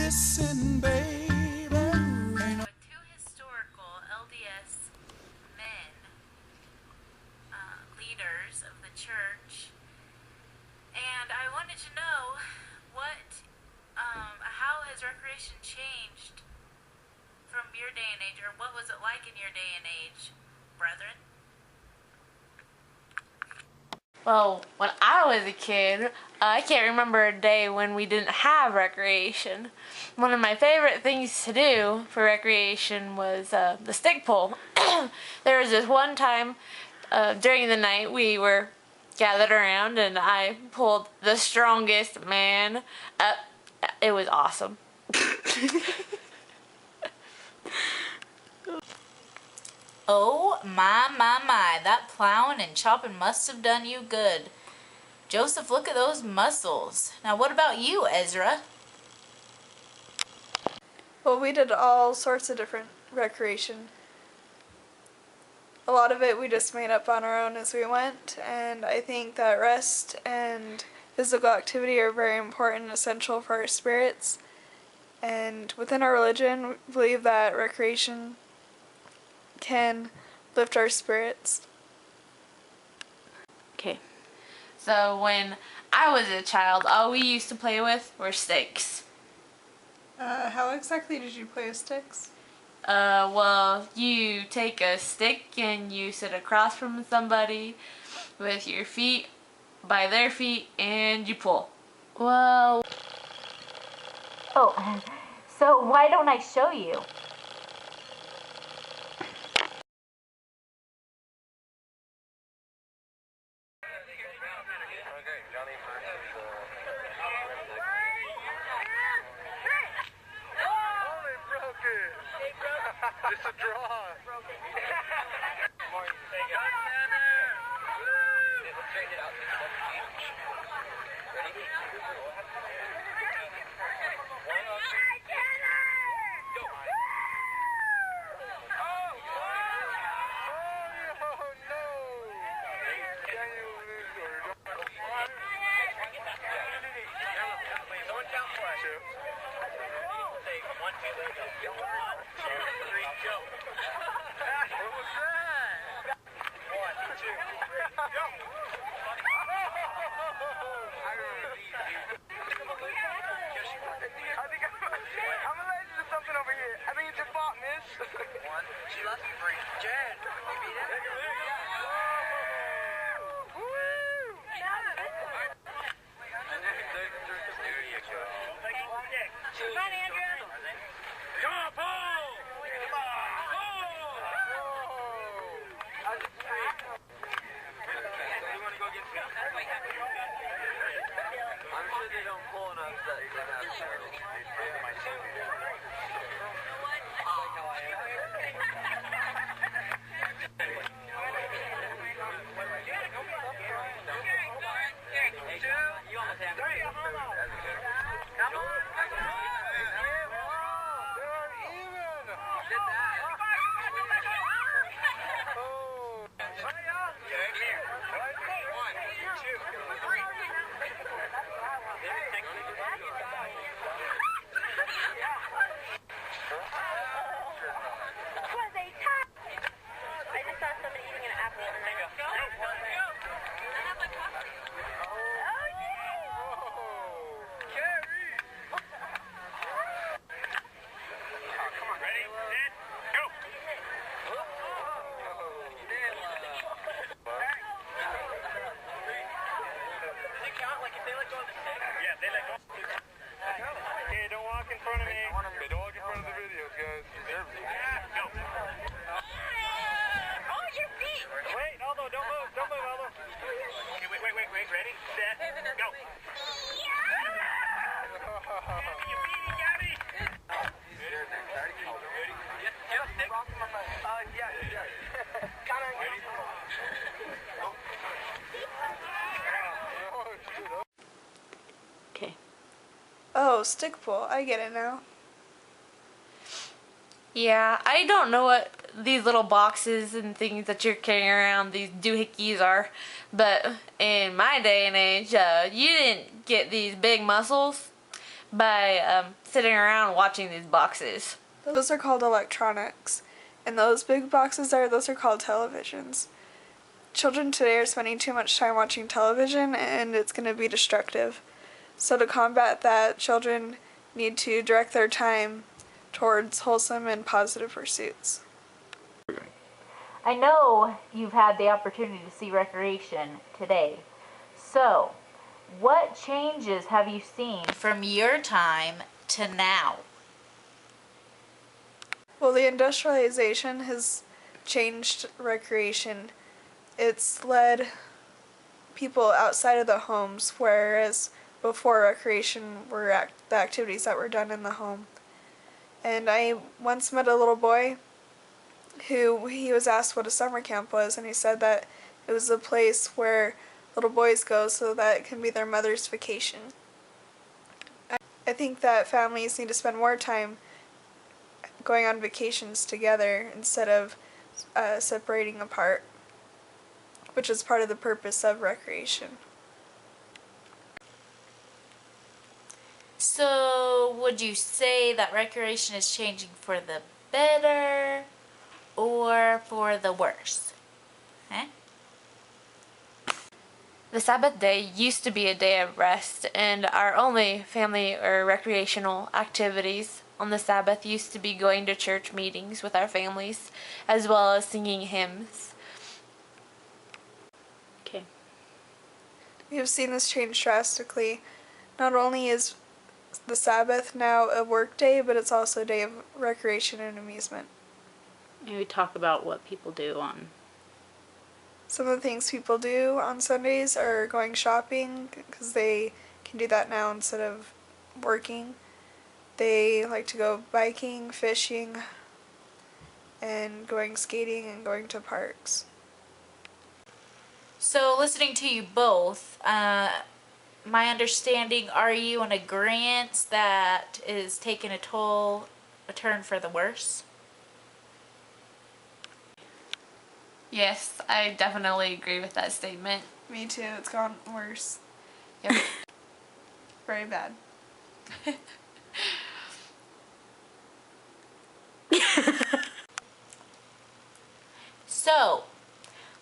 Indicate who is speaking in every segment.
Speaker 1: listen, baby.
Speaker 2: With two historical LDS men, leaders of the church, and I wanted to know how has recreation changed from your day and age, or what was it like in your day and age, brethren? Well, when I was a kid, I can't remember a day when we didn't have recreation. One of my favorite things to do for recreation was the stick pull. There was this one time during the night we were gathered around and I pulled the strongest man up. It was awesome. Oh my, that plowing and chopping must have done you good. Joseph, look at those muscles. Now what about you, Ezra?
Speaker 3: Well, we did all sorts of different recreation. A lot of it we just made up on our own as we went, and I think that rest and physical activity are very important and essential for our spirits. And within our religion, we believe that recreation can lift our spirits.
Speaker 2: Okay. So when I was a child, all we used to play with were sticks.
Speaker 3: How exactly did you play with sticks?
Speaker 2: Well, you take a stick and you sit across from somebody with your feet by their feet and you pull. Well... Oh, so why don't I show you?
Speaker 4: It's a draw. She loves you, Bree. Jen, you beat it? Woo! There you go. Come on, Andrew. Come on, Paul! Come on! You want to go get food? I'm sure they don't pull enough that you can have
Speaker 3: Oh, stick pull. I get it now.
Speaker 2: Yeah, I don't know what these little boxes and things that you're carrying around, these doohickeys are, but in my day and age, you didn't get these big muscles, by sitting around watching these boxes.
Speaker 3: Those are called electronics, and those big boxes those are called televisions. Children today are spending too much time watching television, and it's going to be destructive. So to combat that, children need to direct their time towards wholesome and positive pursuits.
Speaker 1: I know you've had the opportunity to see Recreation today. So, what changes have you seen from your time to now?
Speaker 3: Well, the industrialization has changed Recreation. It's led people outside of the homes, whereas before Recreation were the activities that were done in the home. And I once met a little boy who he was asked what a summer camp was, and he said that it was a place where little boys go so that it can be their mother's vacation. I think that families need to spend more time going on vacations together instead of separating apart, which is part of the purpose of Recreation.
Speaker 1: So, would you say that Recreation is changing for the better or for the worse? Eh?
Speaker 2: The Sabbath day used to be a day of rest, and our only family or recreational activities on the Sabbath used to be going to church meetings with our families, as well as singing hymns.
Speaker 1: Okay.
Speaker 3: We have seen this change drastically. Not only is the Sabbath now a work day, but it's also a day of recreation and amusement.
Speaker 5: And we talk about what people do on.
Speaker 3: Some of the things people do on Sundays are going shopping, because they can do that now instead of working. They like to go biking, fishing, and going skating and going to parks.
Speaker 1: So, listening to you both, my understanding, are you in agreement that is taking a turn for the worse?
Speaker 2: Yes, I definitely agree with that statement.
Speaker 3: Me too, it's gone worse.
Speaker 2: Yep.
Speaker 3: Very bad.
Speaker 1: So,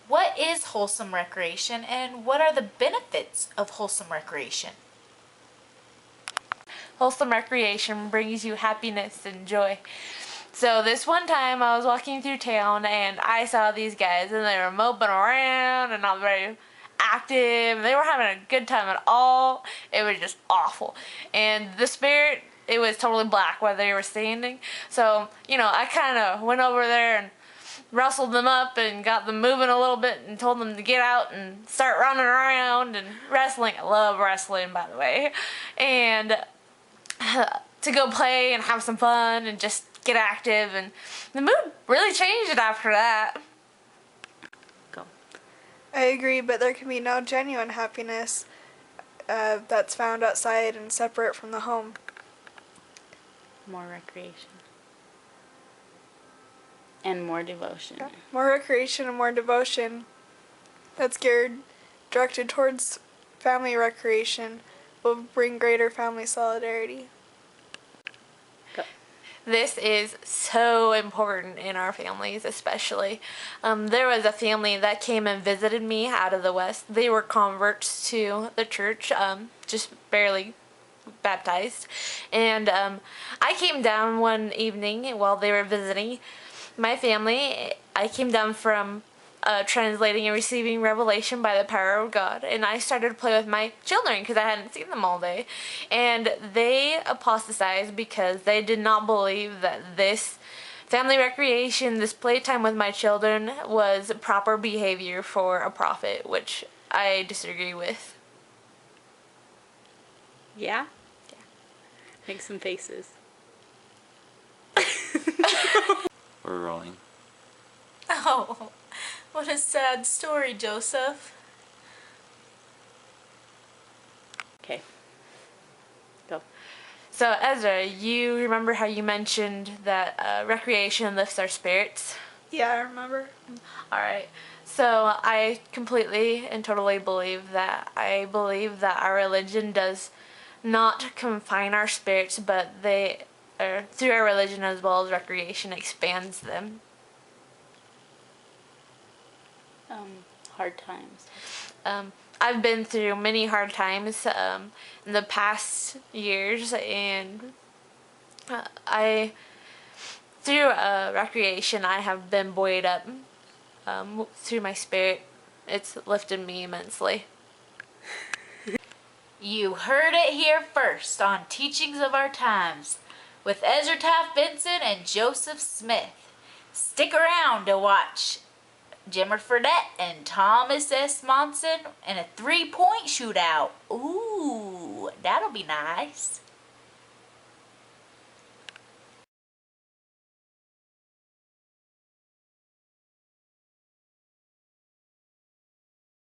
Speaker 1: what is wholesome recreation and what are the benefits of wholesome recreation?
Speaker 2: Wholesome recreation brings you happiness and joy. So this one time I was walking through town and I saw these guys and they were moping around and not very active. They were having a good time at all. It was just awful. And the spirit, it was totally black where they were standing. So, I kind of went over there and rustled them up and got them moving a little bit and told them to get out and start running around and wrestling. I love wrestling, by the way. And to go play and have some fun and just get active, and the mood really changed after that.
Speaker 5: Go.
Speaker 3: I agree, but there can be no genuine happiness that's found outside and separate from the home.
Speaker 5: More recreation. And more devotion.
Speaker 3: More recreation and more devotion that's directed towards family recreation will bring greater family solidarity.
Speaker 2: This is so important in our families, especially. There was a family that came and visited me out of the West. They were converts to the church, just barely baptized. And I came down one evening while they were visiting my family. I came down from translating and receiving revelation by the power of God, and I started to play with my children because I hadn't seen them all day, and they apostatized because they did not believe that this family recreation, this playtime with my children, was proper behavior for a prophet, which I disagree with.
Speaker 5: Yeah? Yeah. Make some faces.
Speaker 6: We're rolling.
Speaker 1: Oh, what a sad story, Joseph.
Speaker 5: Okay. Go.
Speaker 2: So Ezra, you remember how you mentioned that recreation lifts our spirits?
Speaker 3: Yeah, I remember.
Speaker 2: Alright, so I completely and totally believe that. I believe that our religion does not confine our spirits, but they are through our religion as well as recreation expands them.
Speaker 5: Hard times.
Speaker 2: I've been through many hard times in the past years, and through recreation, I have been buoyed up through my spirit. It's lifted me immensely.
Speaker 1: You heard it here first on Teachings of Our Times with Ezra Taft Benson and Joseph Smith. Stick around to watch Jimmer Fredette and Thomas S. Monson in a 3-point shootout. Ooh, that'll be nice.